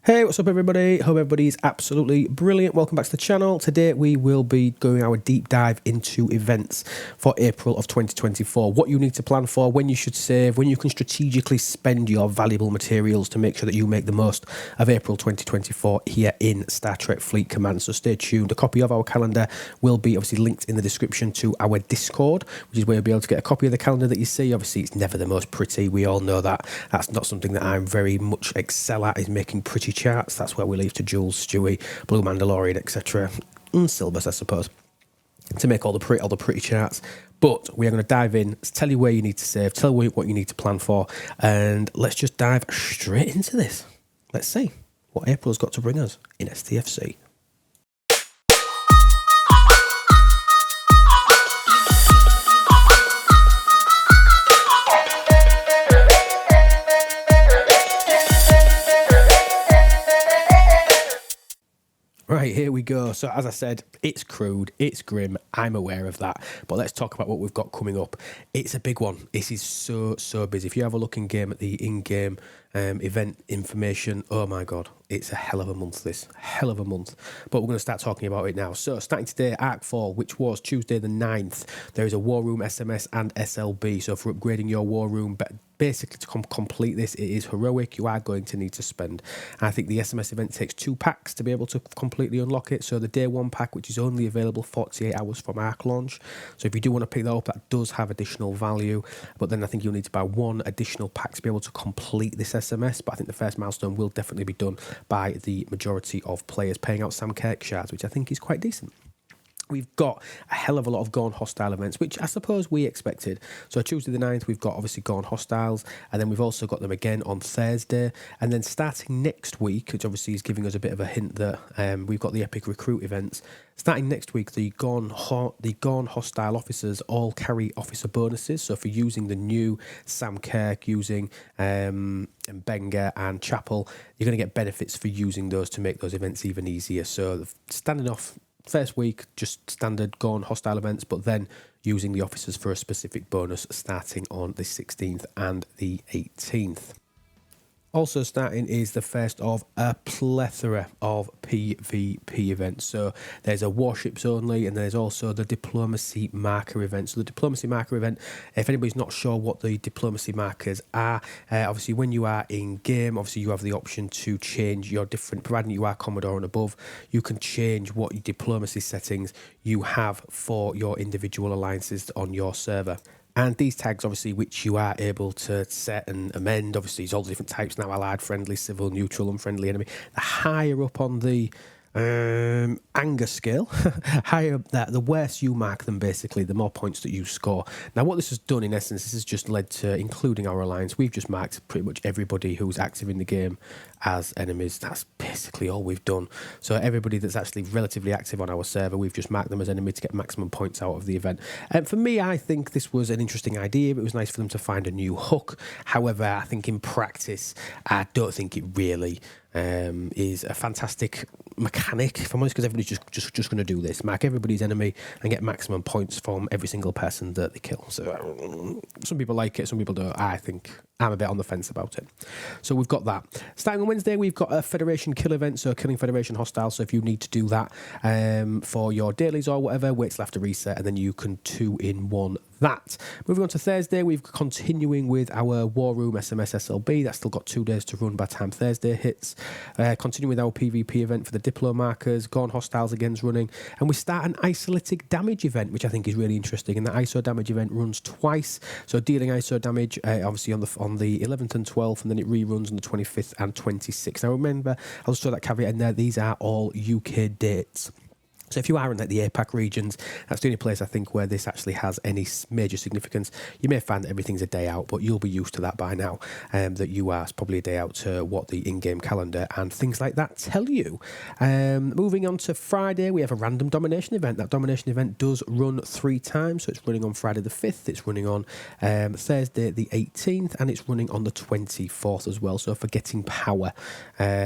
Hey, what's up everybody? Hope everybody's absolutely brilliant. Welcome back to the channel. Today we will be doing our deep dive into events for April of 2024. What you need to plan for, when you should save, when you can strategically spend your valuable materials to make sure that you make the most of April 2024 here in Star Trek Fleet Command. So stay tuned. A copy of our calendar will be obviously linked in the description to our Discord, which is where you'll be able to get a copy of the calendar that you see. Obviously it's never the most pretty. We all know that. That's not something that I'm very much excel at, is making pretty charts. That's where we leave to Jules, Stewie, Blue Mandalorian, etc. And Silvers, I suppose, to make all the pretty charts. But we are going to dive in, tell you where you need to save, tell you what you need to plan for, and let's just dive straight into this. Let's see what April's got to bring us in STFC. Right, here we go. So as I said, it's crude, it's grim, I'm aware of that, but let's talk about what we've got coming up. It's a big one. This is so busy. If you have a look in-game at the in-game event information, oh my God, it's a hell of a month, this. Hell of a month. But we're going to start talking about it now. So starting today, Arcfall, which was Tuesday the 9th, there is a War Room SMS and SLB. So for upgrading your War Room, basically to complete this, it is heroic. You are going to need to spend. And I think the SMS event takes 2 packs to be able to completely unlock it. So the day 1 pack, which is only available 48 hours from Arc launch. So if you do want to pick that up, that does have additional value. But then I think you'll need to buy 1 additional pack to be able to complete this SMS. But I think the first milestone will definitely be done by the majority of players paying out Sam Kirk shards, which I think is quite decent. We've got a hell of a lot of Gone Hostile events, which I suppose we expected. So Tuesday the 9th, we've got obviously Gone Hostiles, and then we've also got them again on Thursday. And then starting next week, which obviously is giving us a bit of a hint that we've got the Epic Recruit events. Starting next week, the Gone Hostile officers all carry officer bonuses. So for using the new Sam Kirk, using and Benga and Chapel, you're going to get benefits for using those to make those events even easier. So standing off first week, just standard Gone Hostile events, but then using the officers for a specific bonus starting on the 16th and the 18th. Also starting is the first of a plethora of PvP events. So there's a warships only, and there's also the diplomacy marker event. So the diplomacy marker event, if anybody's not sure what the diplomacy markers are, obviously when you are in game, obviously you have the option to change your different, providing you are Commodore and above, you can change what diplomacy settings you have for your individual alliances on your server. And these tags, obviously, which you are able to set and amend, obviously, there's all the different types now: allied, friendly, civil, neutral, unfriendly enemy. The higher up on the anger scale, higher up that, the worse you mark them, basically, the more points that you score. Now, what this has done, in essence, this has just led to, including our alliance, we've just marked pretty much everybody who's active in the game as enemies. That's basically all we've done. So everybody that's actually relatively active on our server, we've just marked them as enemy to get maximum points out of the event. And for me, I think this was an interesting idea. It was nice for them to find a new hook. However, I think in practice, I don't think it really is a fantastic mechanic, if I'm honest, because everybody's just going to do this, mark everybody's enemy and get maximum points from every single person that they kill. So some people like it, some people don't. I think I'm a bit on the fence about it. So we've got that. Starting on Wednesday, we've got a Federation kill event, so killing Federation hostiles. So if you need to do that for your dailies or whatever, wait till after reset, and then you can 2-in-1 that. Moving on to Thursday, we're continuing with our War Room SMS SLB. That's still got 2 days to run by the time Thursday hits. Continuing with our PvP event for the Diplo markers. Gone Hostiles again's running. And we start an Isolytic damage event, which I think is really interesting. And the ISO damage event runs twice. So dealing ISO damage, obviously on the 11th and 12th, and then it reruns on the 25th and 26th. Now remember, I'll just throw that caveat in there, these are all UK dates. So if you are in like the APAC regions, that's the only place I think where this actually has any major significance. You may find that everything's a day out, but you'll be used to that by now, that you are probably a day out to what the in-game calendar and things like that tell you. Moving on to Friday, we have a random domination event. That domination event does run 3 times, so it's running on Friday the 5th, it's running on Thursday the 18th, and it's running on the 24th as well, so for getting power,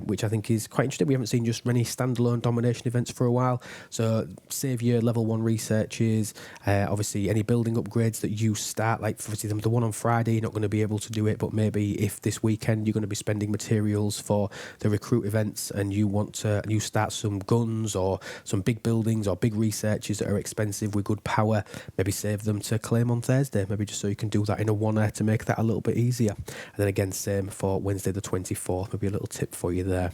which I think is quite interesting. We haven't seen just any standalone domination events for a while. So save your level 1 researches, obviously any building upgrades that you start, like obviously the one on Friday, you're not going to be able to do it, but maybe if this weekend you're going to be spending materials for the recruit events and you start some guns or some big buildings or big researches that are expensive with good power, maybe save them to claim on Thursday, maybe just so you can do that in a one to make that a little bit easier. And then again, same for Wednesday the 24th, maybe a little tip for you there.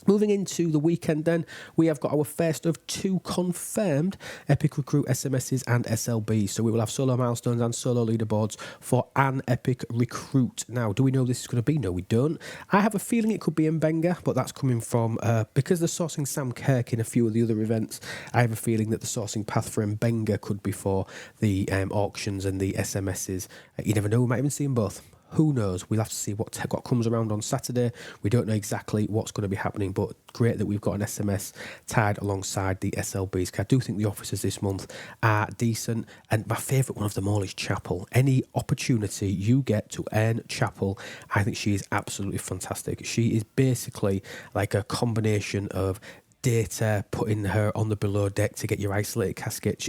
Moving into the weekend then, we have got our first of 2 confirmed Epic Recruit SMSs and SLBs. So we will have solo milestones and solo leaderboards for an Epic Recruit. Now, do we know this is going to be? No, we don't. I have a feeling it could be Mbenga, but that's coming from, because they're sourcing Sam Kirk in a few of the other events, I have a feeling that the sourcing path for Mbenga could be for the auctions and the SMSs. You never know, we might even see them both. Who knows? We'll have to see what comes around on Saturday. We don't know exactly what's going to be happening, but great that we've got an SMS tied alongside the SLBs, because I do think the officers this month are decent, and my favourite one of them all is Chapel. Any opportunity you get to earn Chapel, I think she is absolutely fantastic. She is basically like a combination of data, putting her on the below deck to get your isolated casket.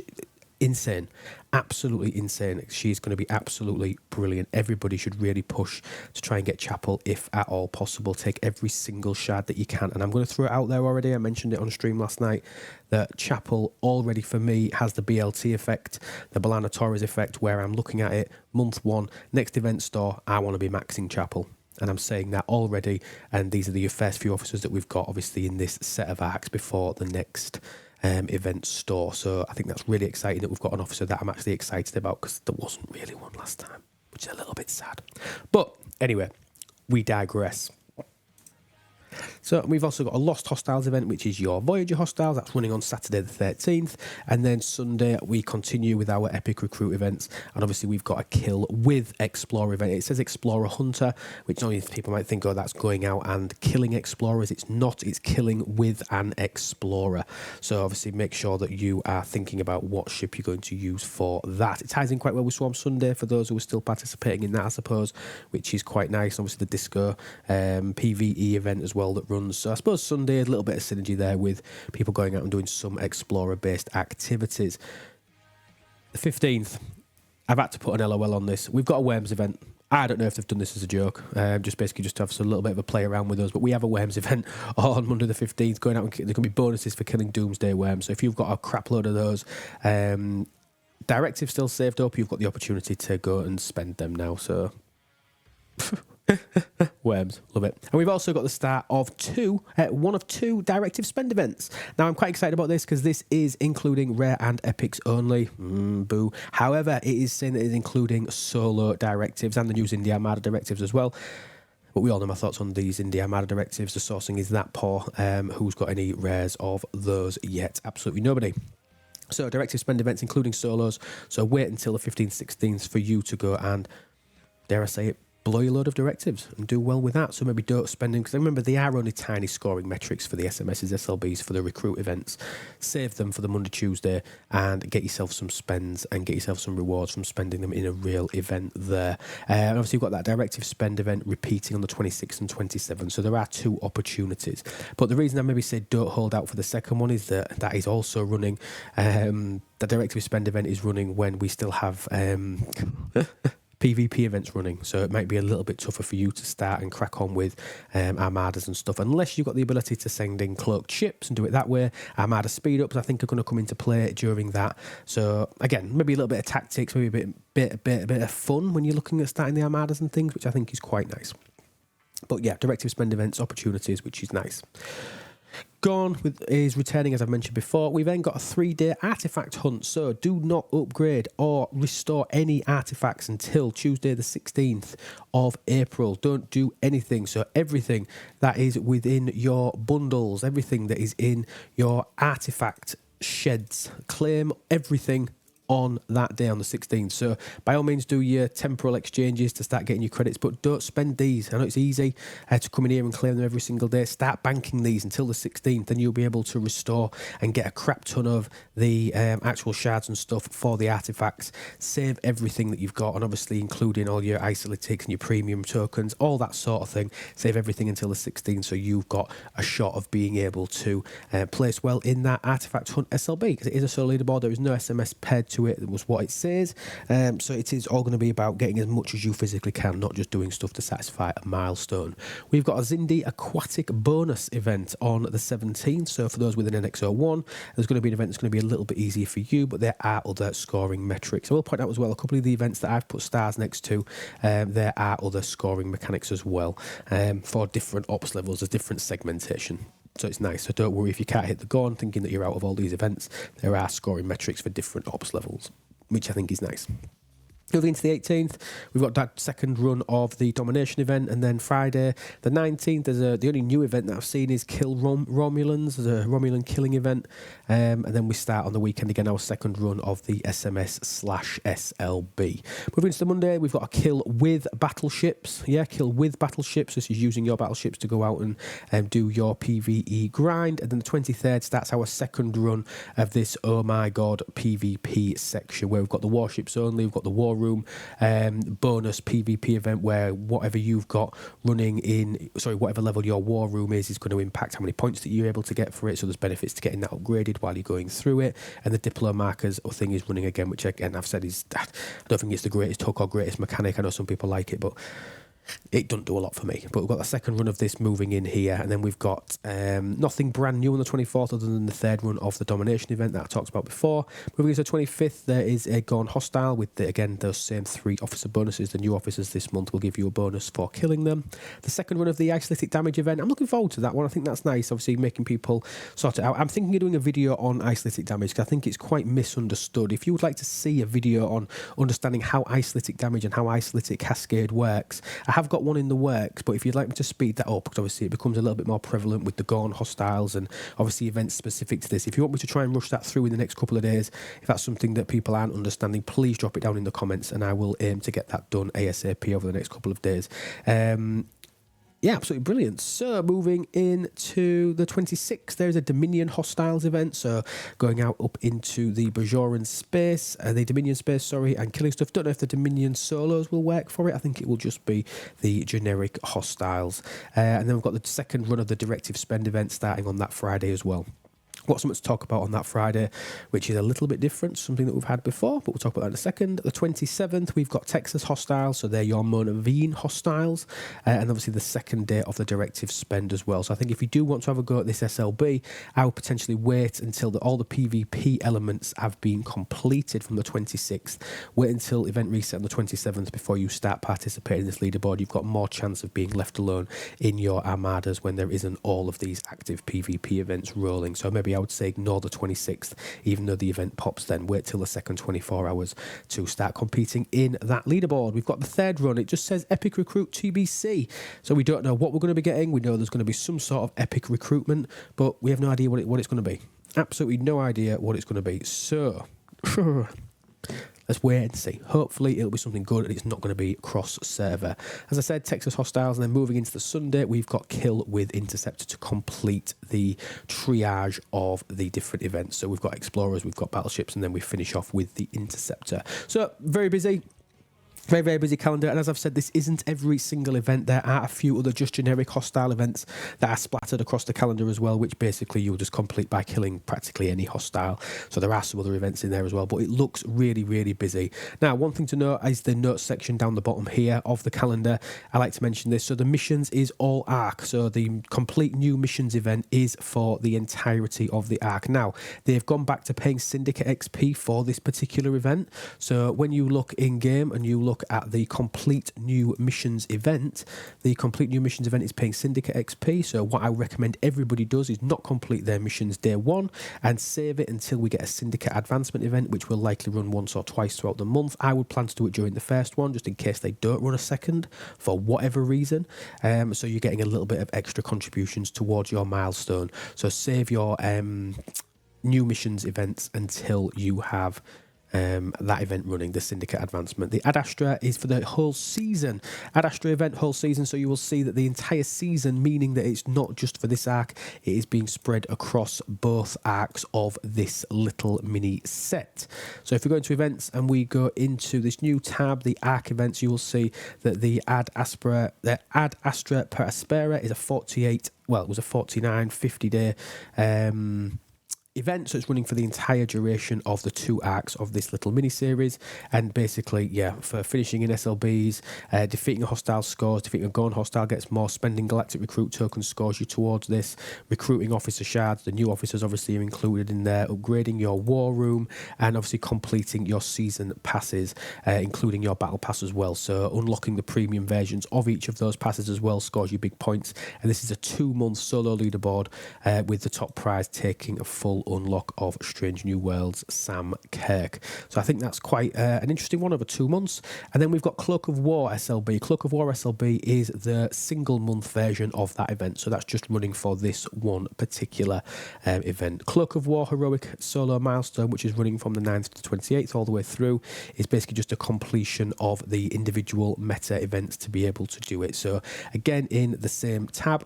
Insane, absolutely insane. She's going to be absolutely brilliant. Everybody should really push to try and get Chapel if at all possible. Take every single shard that you can, and I'm going to throw it out there already. I mentioned it on stream last night that Chapel already for me has the BLT effect, the Balana Torres effect, where I'm looking at it month 1, next event store, I want to be maxing Chapel. And I'm saying that already, and these are the first few officers that we've got obviously in this set of arcs before the next event store. So I think that's really exciting that we've got an officer that I'm actually excited about, because there wasn't really one last time, which is a little bit sad. But anyway, we digress. So we've also got a Lost Hostiles event, which is your Voyager Hostiles. That's running on Saturday the 13th. And then Sunday, we continue with our Epic Recruit events. And obviously, we've got a Kill with Explorer event. It says Explorer Hunter, which only people might think, oh, that's going out and killing Explorers. It's not. It's killing with an Explorer. So obviously, make sure that you are thinking about what ship you're going to use for that. It ties in quite well with Swarm Sunday for those who are still participating in that, I suppose, which is quite nice. Obviously, the Disco PvE event as well that runs. So I suppose Sunday, a little bit of synergy there with people going out and doing some Explorer-based activities. The 15th, I've had to put an LOL on this. We've got a Worms event. I don't know if they've done this as a joke, just to have a little bit of a play around with us, but we have a Worms event on Monday the 15th going out, and there can be bonuses for killing Doomsday Worms. So if you've got a crap load of those, Directive still saved up, you've got the opportunity to go and spend them now, so... Worms, love it. And we've also got the start of one of two Directive spend events. Now I'm quite excited about this because this is including rare and epics only. Boo. However, it is saying that it's including solo directives and the new Indie Armada directives as well. But we all know my thoughts on these Indie Armada directives. The sourcing is that poor. Who's got any rares of those yet? Absolutely nobody. So Directive spend events including solos. So wait until the 15th, 16th for you to go and, dare I say it, blow your load of directives and do well with that. So maybe don't spend them, because I remember they are only tiny scoring metrics for the SMSs, SLBs, for the recruit events. Save them for the Monday, Tuesday, and get yourself some spends and get yourself some rewards from spending them in a real event there. And obviously you've got that Directive spend event repeating on the 26th and 27th. So there are 2 opportunities. But the reason I maybe say don't hold out for the second one is that is also running. The Directive spend event is running when we still have... PvP events running, so it might be a little bit tougher for you to start and crack on with Armadas and stuff, unless you've got the ability to send in cloaked ships and do it that way. Armada speed ups, I think, are going to come into play during that. So again, maybe a little bit of tactics, maybe a bit of fun when you're looking at starting the Armadas and things, which I think is quite nice. But yeah, Directive spend events, opportunities, which is nice. Gone is returning, as I've mentioned before. We've then got a 3-day artifact hunt, so do not upgrade or restore any artifacts until Tuesday the 16th of April. Don't do anything. So everything that is within your bundles, everything that is in your artifact sheds, claim everything on that day on the 16th. So by all means, do your temporal exchanges to start getting your credits, but don't spend these. I know it's easy to come in here and claim them every single day. Start banking these until the 16th, and you'll be able to restore and get a crap ton of the actual shards and stuff for the artifacts. Save everything that you've got, and obviously including all your isolytics and your premium tokens, all that sort of thing. Save everything until the 16th, so you've got a shot of being able to place well in that artifact hunt SLB, because it is a solo leaderboard. There is no SMS paired to it. That was what it says. So it is all going to be about getting as much as you physically can, not just doing stuff to satisfy a milestone. We've got a Zindi Aquatic bonus event on the 17th. So for those with an NX01, there's going to be an event that's going to be a little bit easier for you, but there are other scoring metrics. I will point out as well, a couple of the events that I've put stars next to, there are other scoring mechanics as well for different ops levels. There's different segmentation. So it's nice. So don't worry if you can't hit the gun thinking that you're out of all these events. There are scoring metrics for different ops levels, which I think is nice. Moving into the 18th, we've got that second run of the Domination event, and then Friday the 19th, the only new event that I've seen is Kill Romulans. There's a Romulan killing event, and then we start on the weekend again, our second run of the SMS/SLB. Moving into the Monday, we've got a Kill with Battleships. Yeah, Kill with Battleships. This is using your battleships to go out and do your PvE grind. And then the 23rd starts our second run of this Oh My God PvP section, where we've got the warships only, we've got the war room bonus PvP event, where whatever you've got running whatever level your war room is going to impact how many points that you're able to get for it. So there's benefits to getting that upgraded while you're going through it. And the Diplo markers thing is running again, which again I've said is, I don't think it's the greatest hook or greatest mechanic. I know some people like it, but it doesn't do a lot for me. But we've got the second run of this moving in here, and then we've got nothing brand new on the 24th other than the third run of the Domination event that I talked about before. Moving into the 25th, there is a Gone Hostile with, again, those same 3 officer bonuses. The new officers this month will give you a bonus for killing them. The second run of the Isolytic Damage event, I'm looking forward to that one. I think that's nice, obviously making people sort it out. I'm thinking of doing a video on Isolytic Damage, because I think it's quite misunderstood. If you would like to see a video on understanding how Isolytic Damage and how Isolytic Cascade works, I have got one in the works, but if you'd like me to speed that up, because obviously it becomes a little bit more prevalent with the Gorn Hostiles and obviously events specific to this, if you want me to try and rush that through in the next couple of days, if that's something that people aren't understanding, please drop it down in the comments and I will aim to get that done ASAP over the next couple of days. Yeah, absolutely brilliant. So moving into the 26th, there's a Dominion Hostiles event. So going out up into the Bajoran space, the Dominion space, and killing stuff. Don't know if the Dominion solos will work for it. I think it will just be the generic Hostiles. And then we've got the second run of the Directive Spend event starting on that Friday as well. Got something to talk about on that Friday, which is a little bit different, something that we've had before, but we'll talk about that in a second. The 27th, we've got Texas Hostiles, so they're your Monavine Hostiles, and obviously the second day of the Directive Spend as well. So I think if you do want to have a go at this SLB, I would potentially wait until all the PvP elements have been completed from the 26th. Wait until event reset on the 27th before you start participating in this leaderboard. You've got more chance of being left alone in your armadas when there isn't all of these active PvP events rolling. So maybe I would say ignore the 26th, even though the event pops then. Wait till the second 24 hours to start competing in that leaderboard. We've got the third run. It just says Epic Recruit TBC. So we don't know what we're going to be getting. We know there's going to be some sort of epic recruitment, but we have no idea what it's going to be. Absolutely no idea what it's going to be. So let's wait and see. Hopefully it'll be something good and it's not going to be cross-server. As I said, Texas Hostiles, and then moving into the Sunday, we've got Kill with Interceptor to complete the triage of the different events. So we've got Explorers, we've got Battleships, and then we finish off with the Interceptor. So very busy. Very, very busy calendar, and as I've said, this isn't every single event. There are a few other just generic hostile events that are splattered across the calendar as well, which basically you'll just complete by killing practically any hostile. So there are some other events in there as well, but it looks really, really busy. Now, one thing to note is the notes section down the bottom here of the calendar. I like to mention this. So the missions is all ARC. So the complete new missions event is for the entirety of the ARC. Now, they've gone back to paying Syndicate XP for this particular event. So when you look in-game and you look at the complete new missions event, the complete new missions event is paying Syndicate XP. So what I recommend everybody does is not complete their missions day one and save it until we get a Syndicate advancement event, which will likely run once or twice throughout the month. I would plan to do it during the first one, just in case they don't run a second for whatever reason. So you're getting a little bit of extra contributions towards your milestone. So save your new missions events until you have that event running, the Syndicate Advancement. The Ad Astra is for the whole season. Ad Astra event, whole season, so you will see that the entire season, meaning that it's not just for this arc, it is being spread across both arcs of this little mini set. So if we go into events and we go into this new tab, the arc events, you will see that the Ad Astra per Aspera is a 48, well, it was a 49, 50-day event, so it's running for the entire duration of the 2 arcs of this little mini-series, and basically, yeah, for finishing in SLBs, defeating a hostile scores, defeating a gone hostile gets more, spending galactic recruit tokens scores you towards this, recruiting officer shards, the new officers obviously are included in there, upgrading your war room, and obviously completing your season passes, including your battle pass as well, so unlocking the premium versions of each of those passes as well scores you big points, and this is a 2-month solo leaderboard with the top prize taking a full unlock of Strange New Worlds Sam Kirk. So I think that's quite an interesting one over 2 months. And then we've got Cloak of War SLB. Cloak of War SLB is the single month version of that event. So that's just running for this one particular event. Cloak of War Heroic Solo Milestone, which is running from the 9th to the 28th all the way through, is basically just a completion of the individual meta events to be able to do it. So again, in the same tab,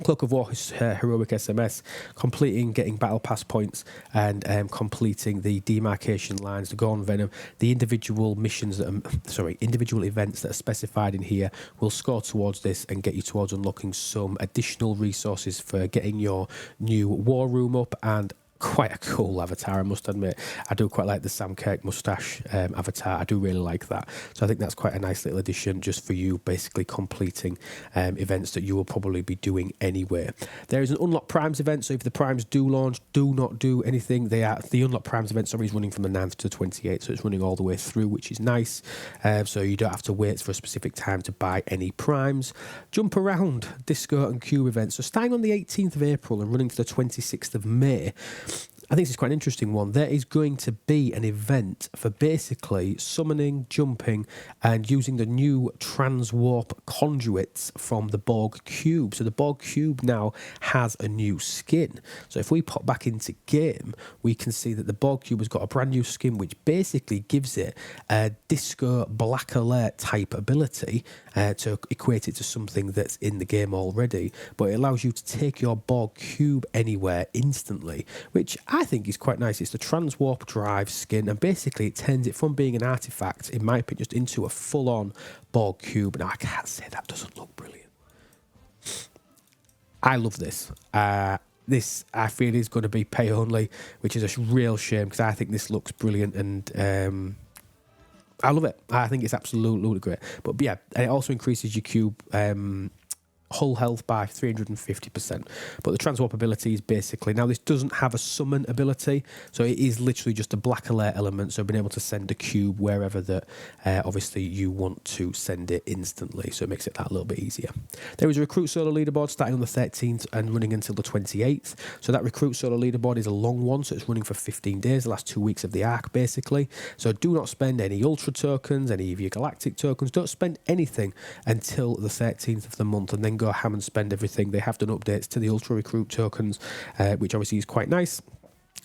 Cloak of War Heroic SMS, completing, getting battle pass points, and completing the demarcation lines, the Gorn Venom, the individual missions that individual events that are specified in here will score towards this and get you towards unlocking some additional resources for getting your new war room up, and quite a cool avatar, I must admit. I do quite like the Sam Kirk moustache avatar. I do really like that. So I think that's quite a nice little addition just for you, basically completing events that you will probably be doing anyway. There is an Unlock Primes event, so if the Primes do launch, do not do anything. The Unlock Primes event, is running from the 9th to the 28th, so it's running all the way through, which is nice. So you don't have to wait for a specific time to buy any Primes. Jump Around Disco and Cube events. So starting on the 18th of April and running to the 26th of May, I think it's quite an interesting one. There is going to be an event for basically summoning, jumping, and using the new transwarp conduits from the Borg Cube. So the Borg Cube now has a new skin. So if we pop back into game, we can see that the Borg Cube has got a brand new skin, which basically gives it a Disco Black Alert type ability to equate it to something that's in the game already. But it allows you to take your Borg Cube anywhere instantly, which I think is quite nice. It's the Transwarp Drive skin, and basically it turns it from being an artifact, in my opinion, just into a full-on Borg Cube. Now, I can't say that doesn't look brilliant. I love this. This, I feel, is going to be pay only, which is a real shame because I think this looks brilliant, and I love it. I think it's absolutely great. But yeah, it also increases your cube hull health by 350%. But the transwarp ability is basically, now this doesn't have a summon ability, so it is literally just a black alert element, so being able to send a cube wherever that obviously you want to send it instantly, so it makes it that a little bit easier. There is a recruit solo leaderboard starting on the 13th and running until the 28th. So that recruit solo leaderboard is a long one, so it's running for 15 days, the last 2 weeks of the arc basically. So do not spend any ultra tokens, any of your galactic tokens, don't spend anything until the 13th of the month, and then go ham and spend everything. They have done updates to the ultra recruit tokens, which obviously is quite nice.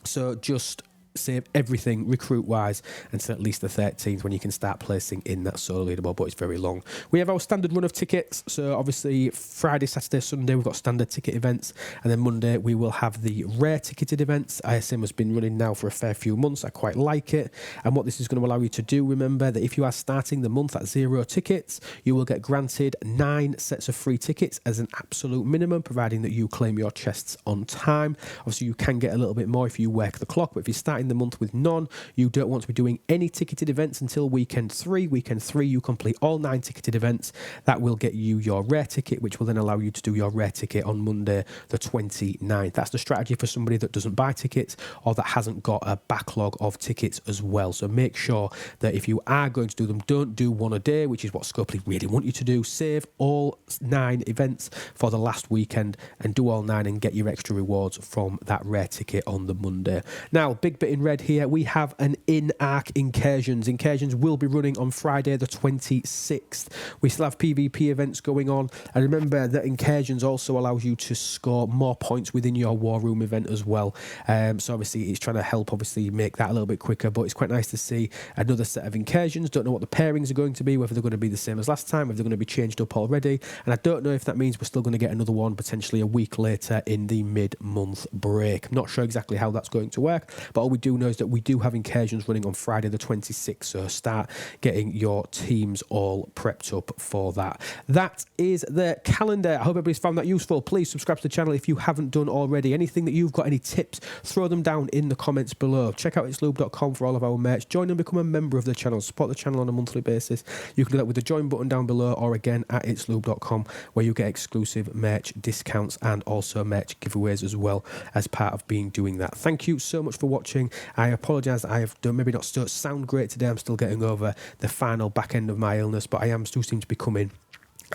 So just save everything recruit wise until at least the 13th, when you can start placing in that solo leaderboard, but it's very long. We have our standard run of tickets, so obviously Friday, Saturday, Sunday we've got standard ticket events, and then Monday we will have the rare ticketed events. ISM has been running now for a fair few months. I quite like it, and what this is going to allow you to do, remember that if you are starting the month at 0 tickets, you will get granted 9 sets of free tickets as an absolute minimum, providing that you claim your chests on time. Obviously you can get a little bit more if you work the clock, but if you start in the month with none, you don't want to be doing any ticketed events until weekend 3. Weekend 3 you complete all 9 ticketed events. That will get you your rare ticket, which will then allow you to do your rare ticket on Monday the 29th. That's the strategy for somebody that doesn't buy tickets or that hasn't got a backlog of tickets as well. So make sure that if you are going to do them, don't do one a day, which is what Scopely really want you to do. Save all 9 events for the last weekend and do all 9 and get your extra rewards from that rare ticket on the Monday. Now, big bit in red here, we have an in-arc incursions. Incursions will be running on Friday the 26th. We still have PvP events going on. And remember that incursions also allows you to score more points within your war room event as well. So obviously it's trying to help obviously make that a little bit quicker, but it's quite nice to see another set of incursions. Don't know what the pairings are going to be, whether they're going to be the same as last time, whether they're going to be changed up already. And I don't know if that means we're still going to get another one potentially a week later in the mid-month break. I'm not sure exactly how that's going to work, but all we do know is that we do have incursions running on Friday the 26th, so start getting your teams all prepped up for that. That is the calendar. I hope everybody's found that useful. Please subscribe to the channel if you haven't done already. Anything that you've got, any tips, throw them down in the comments below. Check out itslube.com for all of our merch. Join and become a member of the channel. Support the channel on a monthly basis. You can do that with the join button down below, or again at itslube.com, where you get exclusive merch discounts and also merch giveaways as well as part of doing that. Thank you so much for watching. I apologise I have done maybe not sound great today. I'm still getting over the final back end of my illness, but I am still seem to be coming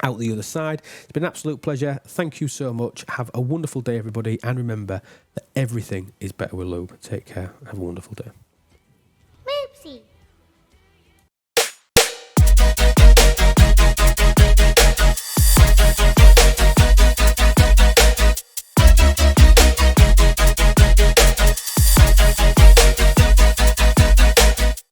out the other side. It's been an absolute pleasure. Thank you so much. Have a wonderful day, everybody, and remember that everything is better with lube. Take care. Have a wonderful day.